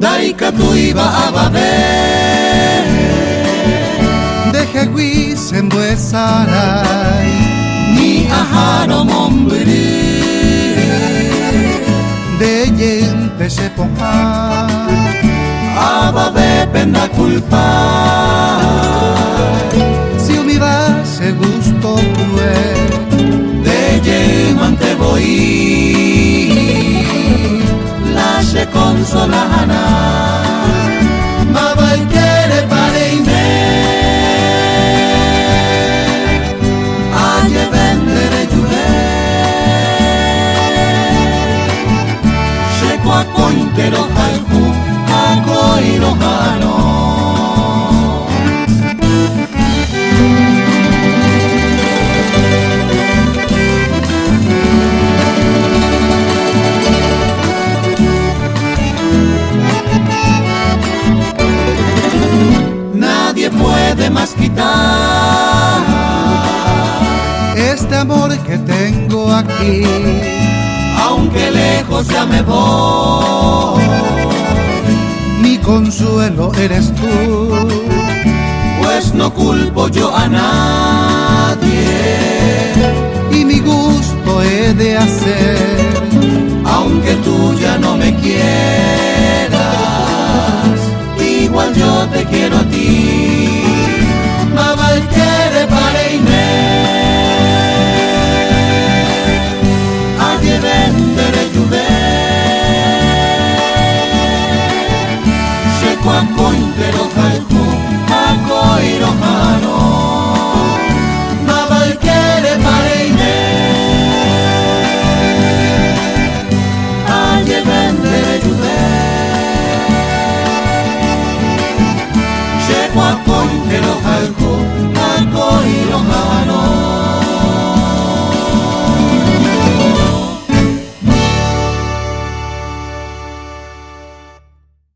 Daika tu iba a baber Deje guisen buesaray Ni aharo mombiri De yente se ponja Aba de pena culpa Si mi va se gusto pue De yeman te voy La se consolana Maba el quiere para ime Aye vendere juve Se kwa cointero haiku Akoiro hano Nadie puede más quitar este amor que tengo aquí. Aunque lejos ya me voy Mi consuelo eres tú, Pues no culpo yo a nadie y mi gusto he de hacer. Aunque tú ya no me quieras Igual yo te quiero a ti Mabal quiere para ime Aye vendere juve Se kwa cointero